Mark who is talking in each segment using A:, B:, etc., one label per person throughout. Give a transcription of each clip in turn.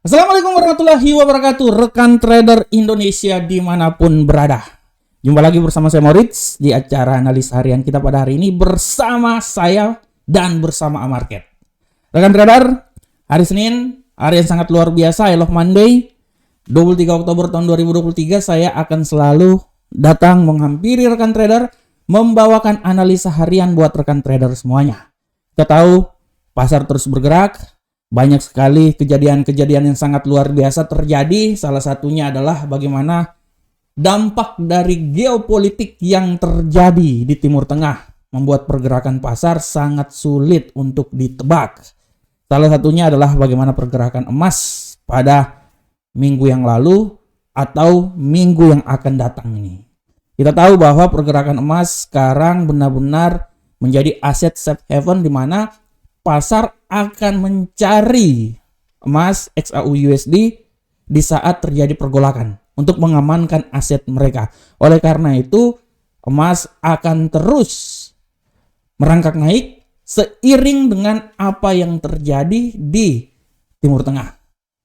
A: Assalamualaikum warahmatullahi wabarakatuh, rekan trader Indonesia dimanapun berada. Jumpa lagi bersama saya Moritz di acara analisa harian kita pada hari ini bersama saya dan bersama Amarket. Rekan trader, hari Senin, hari yang sangat luar biasa, I Love Monday, 23 Oktober tahun 2023, saya akan selalu datang menghampiri rekan trader, membawakan analisa harian buat rekan trader semuanya. Kita tahu pasar terus bergerak. Banyak sekali kejadian-kejadian yang sangat luar biasa terjadi. Salah satunya adalah bagaimana dampak dari geopolitik yang terjadi di Timur Tengah membuat pergerakan pasar sangat sulit untuk ditebak. Salah satunya adalah bagaimana pergerakan emas pada minggu yang lalu atau minggu yang akan datang ini. Kita tahu bahwa pergerakan emas sekarang benar-benar menjadi aset safe haven di mana pasar akan mencari emas XAU-USD di saat terjadi pergolakan untuk mengamankan aset mereka. Oleh karena itu, emas akan terus merangkak naik seiring dengan apa yang terjadi di Timur Tengah.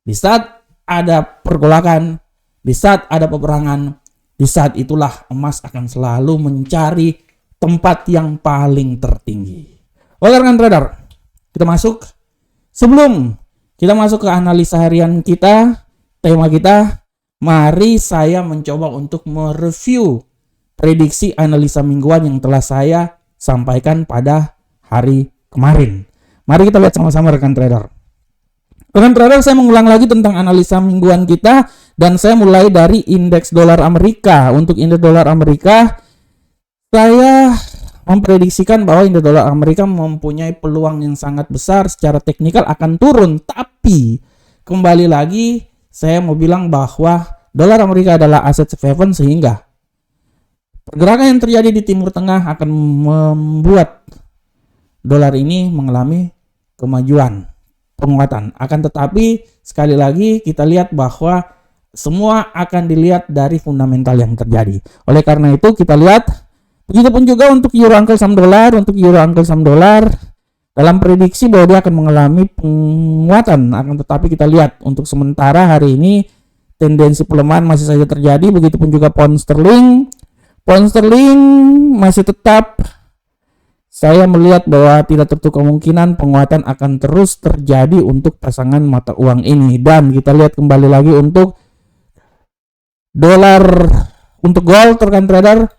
A: Di saat ada pergolakan, di saat ada peperangan, di saat itulah emas akan selalu mencari tempat yang paling tertinggi. Oleh rekan trader, kita masuk. Sebelum kita masuk ke analisa harian kita, tema kita, mari saya mencoba untuk mereview prediksi analisa mingguan yang telah saya sampaikan pada hari kemarin. Mari kita lihat sama-sama rekan trader. Rekan trader, saya mengulang lagi tentang analisa mingguan kita dan saya mulai dari indeks dolar Amerika. Untuk indeks dolar Amerika, saya memprediksikan bahwa indeks dolar Amerika mempunyai peluang yang sangat besar secara teknikal akan turun. Tapi kembali lagi saya mau bilang bahwa dolar Amerika adalah aset safe haven sehingga pergerakan yang terjadi di Timur Tengah akan membuat dolar ini mengalami kemajuan, penguatan. Akan tetapi sekali lagi kita lihat bahwa semua akan dilihat dari fundamental yang terjadi. Oleh karena itu kita lihat. Begitupun juga untuk euro angkel saham dolar. Untuk euro angkel saham dolar dalam prediksi bahwa dia akan mengalami penguatan. Akan tetapi kita lihat untuk sementara hari ini tendensi pelemahan masih saja terjadi. Begitupun juga pound sterling. Pound sterling masih tetap saya melihat bahwa tidak tertutup kemungkinan penguatan akan terus terjadi untuk pasangan mata uang ini. Dan kita lihat kembali lagi untuk dolar, untuk gold rekan trader.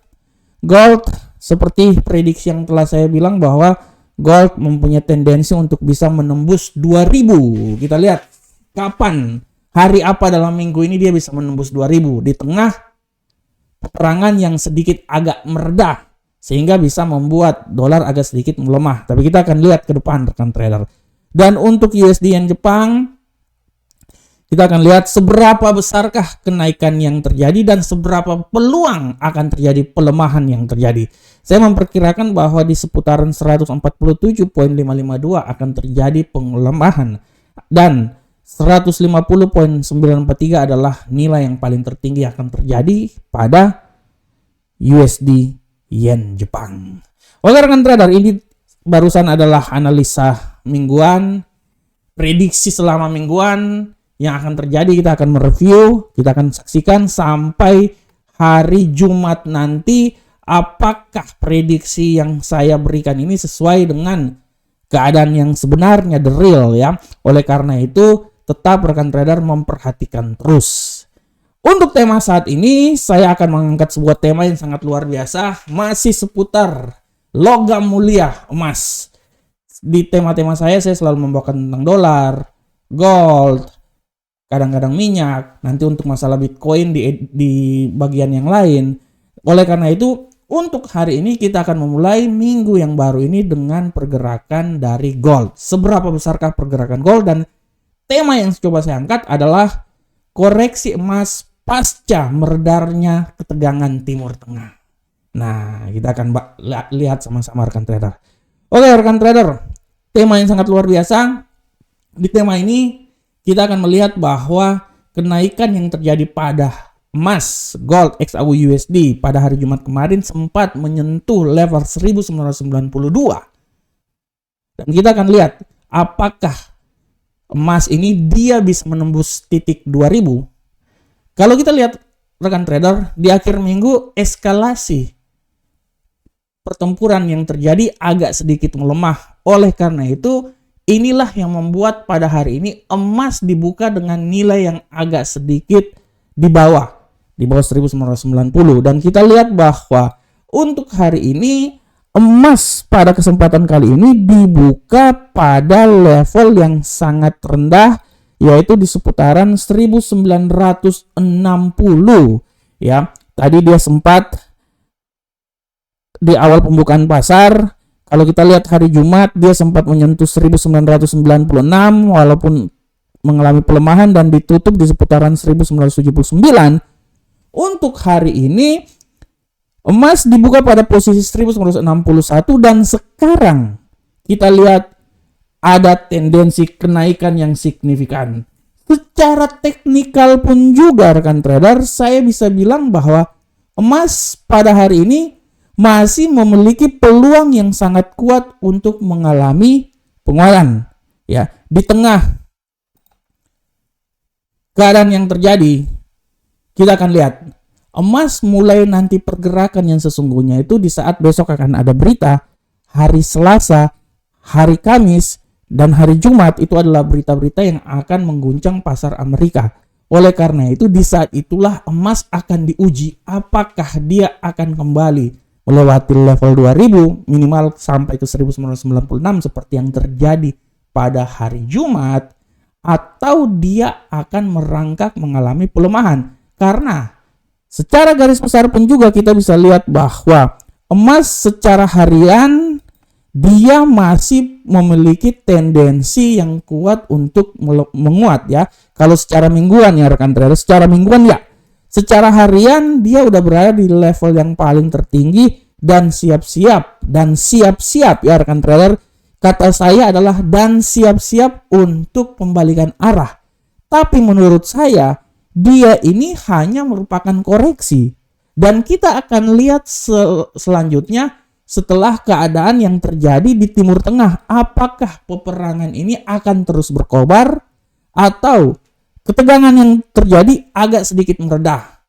A: Gold, seperti prediksi yang telah saya bilang bahwa gold mempunyai tendensi untuk bisa menembus 2000. Kita lihat kapan, hari apa dalam minggu ini dia bisa menembus 2000 di tengah peperangan yang sedikit agak meredah sehingga bisa membuat dolar agak sedikit melemah. Tapi kita akan lihat ke depan rekan trader. Dan untuk USD yen Jepang, kita akan lihat seberapa besarkah kenaikan yang terjadi dan seberapa peluang akan terjadi pelemahan yang terjadi. Saya memperkirakan bahwa di seputaran 147.552 akan terjadi pelemahan dan 150.943 adalah nilai yang paling tertinggi akan terjadi pada USD yen Jepang. Oke rekan trader, ini barusan adalah analisa mingguan, prediksi selama mingguan yang akan terjadi. Kita akan mereview, kita akan saksikan sampai hari Jumat nanti apakah prediksi yang saya berikan ini sesuai dengan keadaan yang sebenarnya, the real ya. Oleh karena itu tetap rekan trader memperhatikan terus. Untuk tema saat ini saya akan mengangkat sebuah tema yang sangat luar biasa, masih seputar logam mulia emas. Di tema-tema saya selalu membawakan tentang dolar, gold, kadang-kadang minyak, nanti untuk masalah Bitcoin di bagian yang lain. Oleh karena itu, untuk hari ini kita akan memulai minggu yang baru ini dengan pergerakan dari gold. Seberapa besarkah pergerakan gold? Dan tema yang coba saya angkat adalah koreksi emas pasca meredarnya ketegangan Timur Tengah. Nah, kita akan lihat sama-sama rekan trader. Oke rekan trader, tema yang sangat luar biasa. Di tema ini kita akan melihat bahwa kenaikan yang terjadi pada emas gold XAU USD pada hari Jumat kemarin sempat menyentuh level 1992. Dan kita akan lihat apakah emas ini dia bisa menembus titik 2000. Kalau kita lihat rekan trader, di akhir minggu eskalasi pertempuran yang terjadi agak sedikit melemah. Oleh karena itu, inilah yang membuat pada hari ini emas dibuka dengan nilai yang agak sedikit di bawah 1990. Dan kita lihat bahwa untuk hari ini emas pada kesempatan kali ini dibuka pada level yang sangat rendah, yaitu di seputaran 1960 ya. Tadi dia sempat di awal pembukaan pasar, kalau kita lihat hari Jumat dia sempat menyentuh 1996 walaupun mengalami pelemahan dan ditutup di seputaran 1979. Untuk hari ini emas dibuka pada posisi 1961 dan sekarang kita lihat ada tendensi kenaikan yang signifikan. Secara teknikal pun juga rekan trader, saya bisa bilang bahwa emas pada hari ini masih memiliki peluang yang sangat kuat untuk mengalami penguatan. Ya, di tengah keadaan yang terjadi, kita akan lihat emas mulai nanti pergerakan yang sesungguhnya itu di saat besok akan ada berita hari Selasa, hari Kamis, dan hari Jumat. Itu adalah berita-berita yang akan mengguncang pasar Amerika. Oleh karena itu, di saat itulah emas akan diuji apakah dia akan kembali melewati level 2000 minimal sampai ke 1996 seperti yang terjadi pada hari Jumat, atau dia akan merangkak mengalami pelemahan. Karena secara garis besar pun juga kita bisa lihat bahwa emas secara harian dia masih memiliki tendensi yang kuat untuk menguat ya. Kalau secara mingguan ya rekan trader, secara mingguan ya. Secara harian dia udah berada di level yang paling tertinggi dan siap-siap ya rekan trader. Kata saya adalah dan siap-siap untuk pembalikan arah. Tapi menurut saya dia ini hanya merupakan koreksi. Dan kita akan lihat selanjutnya setelah keadaan yang terjadi di Timur Tengah. Apakah peperangan ini akan terus berkobar atau ketegangan yang terjadi agak sedikit meredah.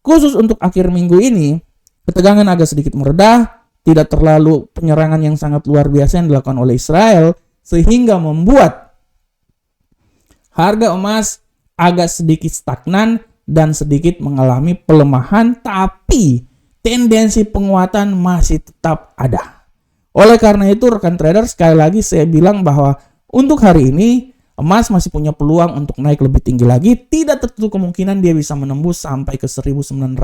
A: Khusus untuk akhir minggu ini, ketegangan agak sedikit meredah, tidak terlalu penyerangan yang sangat luar biasa yang dilakukan oleh Israel, sehingga membuat harga emas agak sedikit stagnan dan sedikit mengalami pelemahan, tapi tendensi penguatan masih tetap ada. Oleh karena itu rekan trader, sekali lagi saya bilang bahwa untuk hari ini emas masih punya peluang untuk naik lebih tinggi lagi. Tidak tertutup kemungkinan dia bisa menembus sampai ke 1996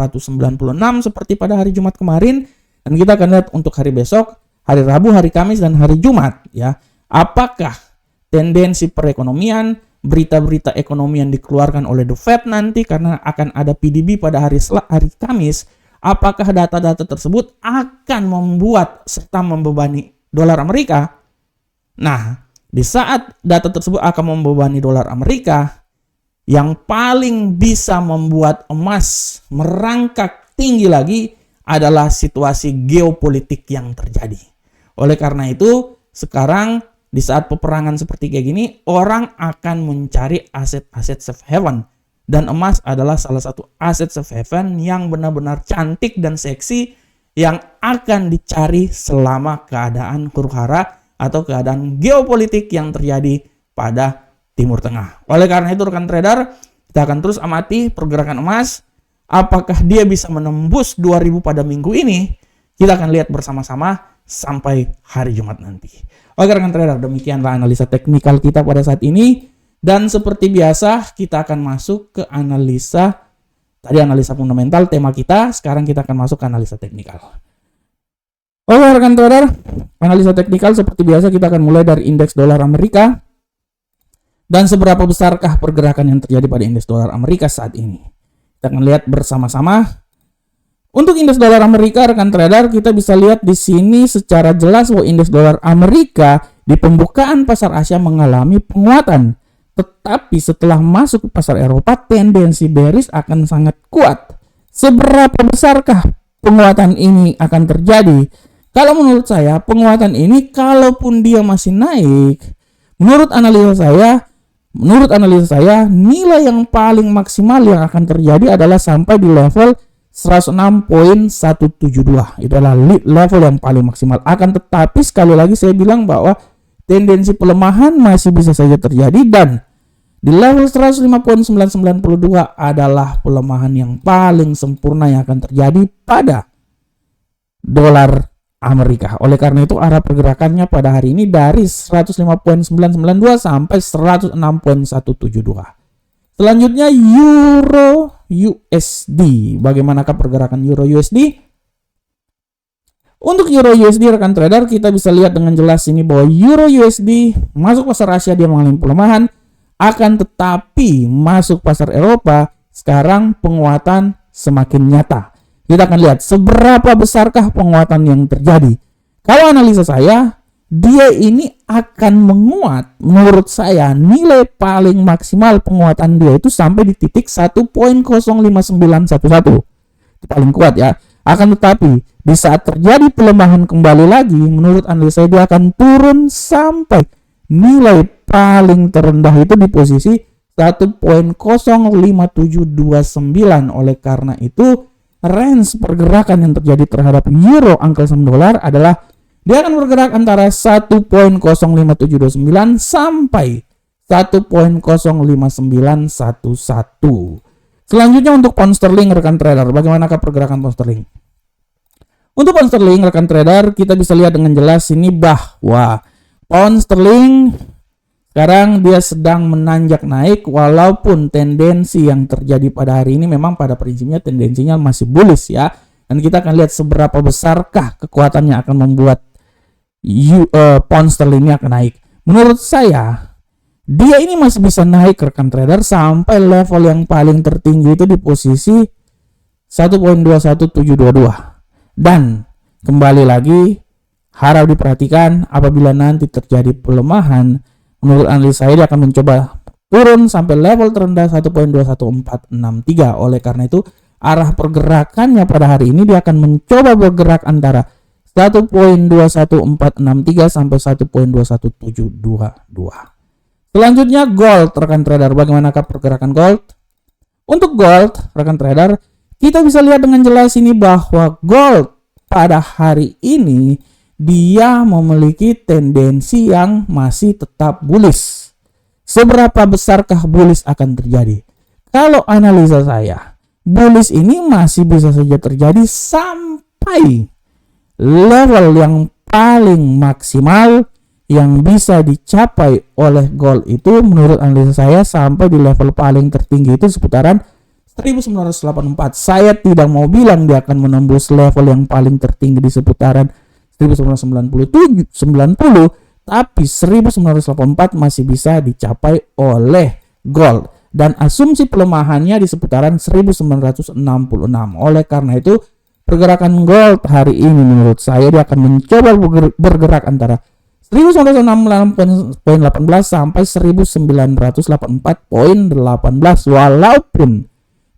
A: seperti pada hari Jumat kemarin. Dan kita akan lihat untuk hari besok, hari Rabu, hari Kamis, dan hari Jumat ya. Apakah tendensi perekonomian, berita-berita ekonomi yang dikeluarkan oleh The Fed nanti karena akan ada PDB pada hari Kamis, apakah data-data tersebut akan membuat serta membebani dolar Amerika? Nah, di saat data tersebut akan membebani dolar Amerika, yang paling bisa membuat emas merangkak tinggi lagi adalah situasi geopolitik yang terjadi. Oleh karena itu, sekarang di saat peperangan seperti kayak gini, orang akan mencari aset-aset safe haven. Dan emas adalah salah satu aset safe haven yang benar-benar cantik dan seksi yang akan dicari selama keadaan huru-hara atau keadaan geopolitik yang terjadi pada Timur Tengah. Oleh karena itu rekan trader, kita akan terus amati pergerakan emas. Apakah dia bisa menembus 2000 pada minggu ini? Kita akan lihat bersama-sama sampai hari Jumat nanti. Oke rekan trader, demikianlah analisa teknikal kita pada saat ini. Dan seperti biasa kita akan masuk ke analisa. Tadi analisa fundamental tema kita, sekarang kita akan masuk ke analisa teknikal. Oke rekan trader, analisa teknikal seperti biasa kita akan mulai dari indeks dolar Amerika. Dan seberapa besarkah pergerakan yang terjadi pada indeks dolar Amerika saat ini. Kita akan lihat bersama-sama. Untuk indeks dolar Amerika rekan trader, kita bisa lihat di sini secara jelas bahwa indeks dolar Amerika di pembukaan pasar Asia mengalami penguatan. Tetapi setelah masuk ke pasar Eropa, tendensi bearish akan sangat kuat. Seberapa besarkah penguatan ini akan terjadi? Kalau menurut saya, penguatan ini kalaupun dia masih naik, menurut analisa saya, Menurut analisa saya, nilai yang paling maksimal yang akan terjadi adalah sampai di level 106.172. Itu adalah level yang paling maksimal. Akan tetapi sekali lagi saya bilang bahwa tendensi pelemahan masih bisa saja terjadi, dan di level 105.992 adalah pelemahan yang paling sempurna yang akan terjadi pada dolar Amerika. Oleh karena itu arah pergerakannya pada hari ini dari 105.992 sampai 106.172. Selanjutnya Euro USD. Bagaimanakah pergerakan Euro USD? Untuk Euro USD rekan trader, kita bisa lihat dengan jelas ini bahwa Euro USD masuk pasar Asia dia mengalami pelemahan, akan tetapi masuk pasar Eropa sekarang penguatan semakin nyata. Kita akan lihat seberapa besarkah penguatan yang terjadi. Kalau analisa saya, dia ini akan menguat. Menurut saya, nilai paling maksimal penguatan dia itu sampai di titik 1.05911. Itu paling kuat ya. Akan tetapi, di saat terjadi pelemahan kembali lagi, menurut analisa saya dia akan turun sampai nilai paling terendah itu di posisi 1.05729. Oleh karena itu, range pergerakan yang terjadi terhadap euro angka saham dolar adalah dia akan bergerak antara 1.05729 sampai 1.05911. Selanjutnya untuk pound sterling rekan trader, bagaimanakah pergerakan pound sterling? Untuk pound sterling rekan trader, kita bisa lihat dengan jelas ini bahwa pound sterling sekarang dia sedang menanjak naik, walaupun tendensi yang terjadi pada hari ini memang pada prinsipnya tendensinya masih bullish ya. Dan kita akan lihat seberapa besarkah kekuatannya akan membuat pound sterling ini akan naik. Menurut saya, dia ini masih bisa naik rekan trader sampai level yang paling tertinggi itu di posisi 1.21722. Dan kembali lagi harap diperhatikan apabila nanti terjadi pelemahan, menurut analisa saya dia akan mencoba turun sampai level terendah 1.21463. Oleh karena itu arah pergerakannya pada hari ini dia akan mencoba bergerak antara 1.21463 sampai 1.21722. Selanjutnya gold rekan trader, bagaimanakah pergerakan gold? Untuk gold rekan trader, kita bisa lihat dengan jelas ini bahwa gold pada hari ini dia memiliki tendensi yang masih tetap bullish. Seberapa besarkah bullish akan terjadi? Kalau analisa saya, bullish ini masih bisa saja terjadi sampai level yang paling maksimal yang bisa dicapai oleh gold itu menurut analisa saya sampai di level paling tertinggi itu seputaran 1984. Saya tidak mau bilang dia akan menembus level yang paling tertinggi di seputaran 1990, tapi 1984 masih bisa dicapai oleh gold, dan asumsi pelemahannya di seputaran 1966. Oleh karena itu pergerakan gold hari ini menurut saya dia akan mencoba bergerak antara 1966.18 sampai 1984.18, walaupun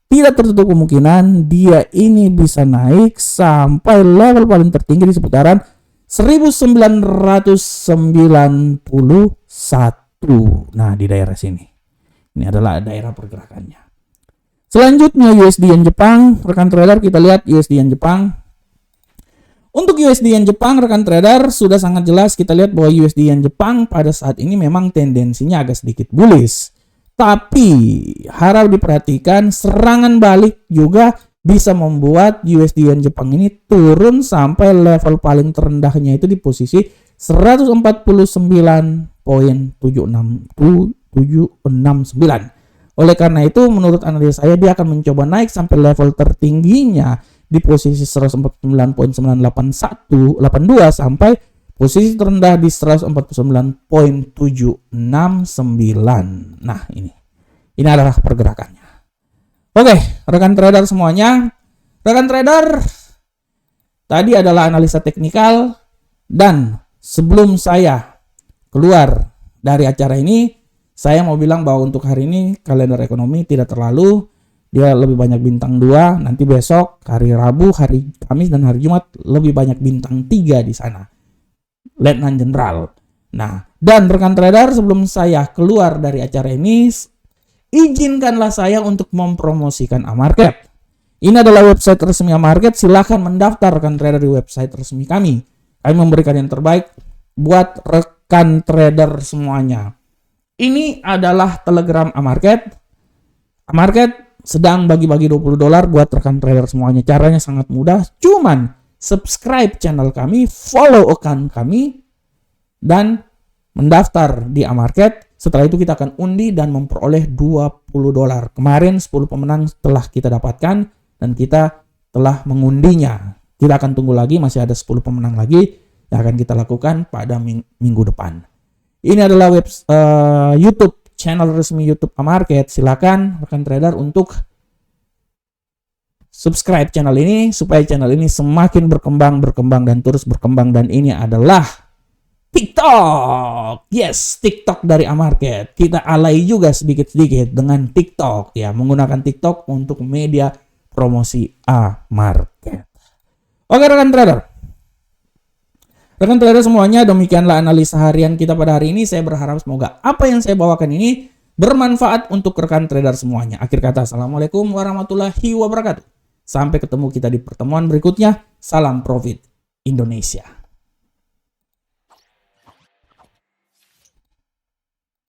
A: tidak tertutup kemungkinan dia ini bisa naik sampai level paling tertinggi di seputaran 1991. Nah, di daerah sini. Ini adalah daerah pergerakannya. Selanjutnya USD Yen Jepang, rekan trader kita lihat USD Yen Jepang. Untuk USD Yen Jepang rekan trader sudah sangat jelas kita lihat bahwa USD Yen Jepang pada saat ini memang tendensinya agak sedikit bullish. Tapi harap diperhatikan serangan balik juga bisa membuat USD Yen Jepang ini turun sampai level paling terendahnya itu di posisi 149.769. Oleh karena itu menurut analisa saya dia akan mencoba naik sampai level tertingginya di posisi 149.98182 sampai posisi terendah di 149.769. Nah, ini adalah pergerakannya. Oke, rekan trader semuanya. Rekan trader, tadi adalah analisa teknikal, dan sebelum saya keluar dari acara ini, saya mau bilang bahwa untuk hari ini kalender ekonomi tidak terlalu, dia lebih banyak bintang 2, nanti besok hari Rabu, hari Kamis dan hari Jumat lebih banyak bintang 3 di sana. Letnan Jenderal. Nah, dan rekan trader, sebelum saya keluar dari acara ini, izinkanlah saya untuk mempromosikan Amarket. Ini adalah website resmi Amarket. Silahkan mendaftar rekan trader di website resmi kami. Kami memberikan yang terbaik buat rekan trader semuanya. Ini adalah Telegram Amarket. Amarket sedang bagi-bagi $20 buat rekan trader semuanya. Caranya sangat mudah. Cuman subscribe channel kami, follow account kami, dan mendaftar di Amarket. Setelah itu kita akan undi dan memperoleh $20. Kemarin 10 pemenang telah kita dapatkan dan kita telah mengundinya. Kita akan tunggu lagi, masih ada 10 pemenang lagi yang akan kita lakukan pada minggu depan. Ini adalah YouTube channel resmi YouTube Amarket. Silakan rekan trader untuk subscribe channel ini supaya channel ini semakin berkembang dan terus berkembang. Dan ini adalah TikTok. Yes, TikTok dari Amarket. Kita alay juga sedikit-sedikit dengan TikTok ya, menggunakan TikTok untuk media promosi Amarket. Oke rekan trader. Rekan trader semuanya, demikianlah analisa harian kita pada hari ini. Saya berharap semoga apa yang saya bawakan ini bermanfaat untuk rekan trader semuanya. Akhir kata, assalamualaikum warahmatullahi wabarakatuh. Sampai ketemu kita di pertemuan berikutnya. Salam profit Indonesia.